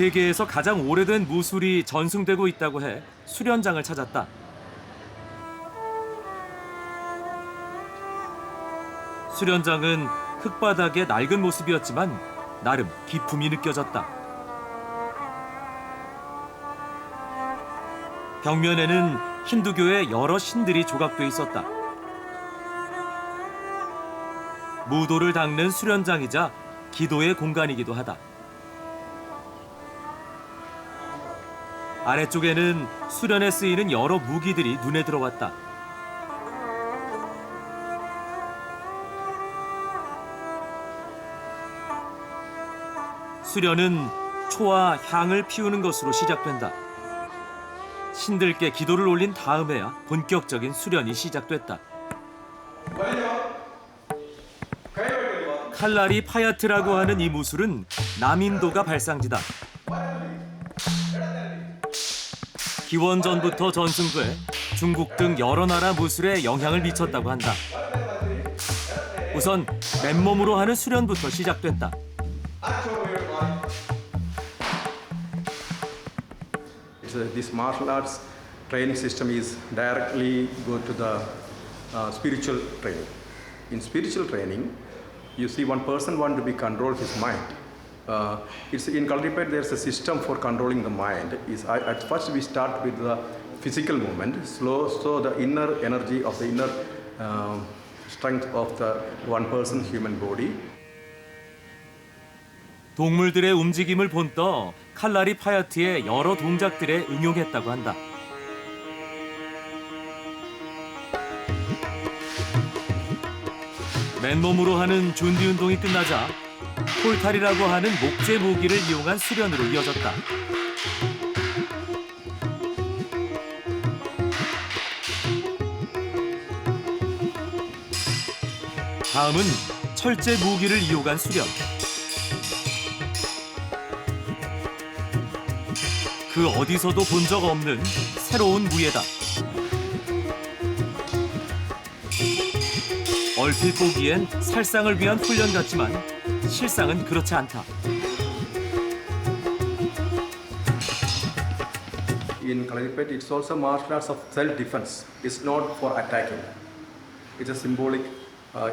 세계에서 가장 오래된 무술이 전승되고 있다고 해 수련장을 찾았다. 수련장은 흙바닥의 낡은 모습이었지만 나름 기품이 느껴졌다. 벽면에는 힌두교의 여러 신들이 조각돼 있었다. 무도를 닦는 수련장이자 기도의 공간이기도 하다. 아래쪽에는 수련에 쓰이는 여러 무기들이 눈에 들어왔다. 수련은 초와 향을 피우는 것으로 시작된다. 신들께 기도를 올린 다음에야 본격적인 수련이 시작됐다. 칼라리 파야트라고 하는 이 무술은 남인도가 발상지다. 기원전부터 전승돼 중국 등 여러 나라 무술에 영향을 미쳤다고 한다. 우선 맨몸으로 하는 수련부터 시작됐다. This martial arts training system is directly go to the spiritual training. In spiritual training, you see one person want to be control his mind. It's in Kalripet there's a system for controlling the mind. At first we start with the physical movement, slow, so the inner energy of the inner strength of the one person human body. 동물들의 움직임을 본떠 칼라리 파야트의 여러 동작들에 응용했다고 한다. 맨몸으로 하는 준비 운동이 끝나자 폴탈이라고 하는 목재 무기를 이용한 수련으로 이어졌다. 다음은 철제 무기를 이용한 수련. 그 어디서도 본 적 없는 새로운 무예다. 얼핏 보기엔 살상을 위한 훈련 같지만 실상은 그렇지 않다. In Kalripet, it's also martial arts of self-defense. It's not for attacking. It's a symbolic.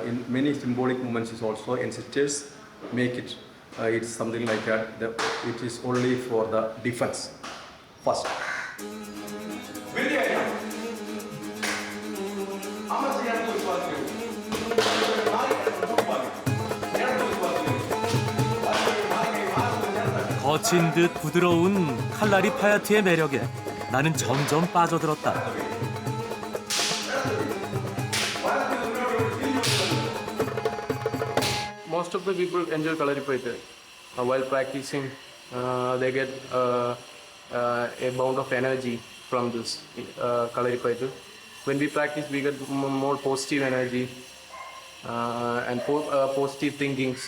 In many symbolic movements, is also ancestors make it. It's something like that. It is only for the defense. First. 거친 듯 부드러운 칼라리 파야트의 매력에 나는 점점 빠져들었다. Most of the people enjoy Kalaripaita. While practicing, they get a bound of energy from this Kalaripaita. When we practice, we get more positive energy and positive thinkings,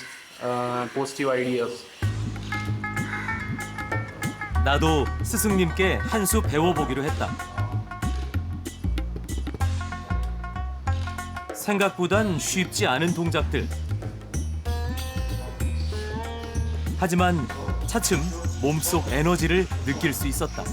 positive ideas. 나도 스승님께 한 수 배워보기로 했다. 생각보단 쉽지 않은 동작들. 하지만 차츰 몸속 에너지를 느낄 수 있었다.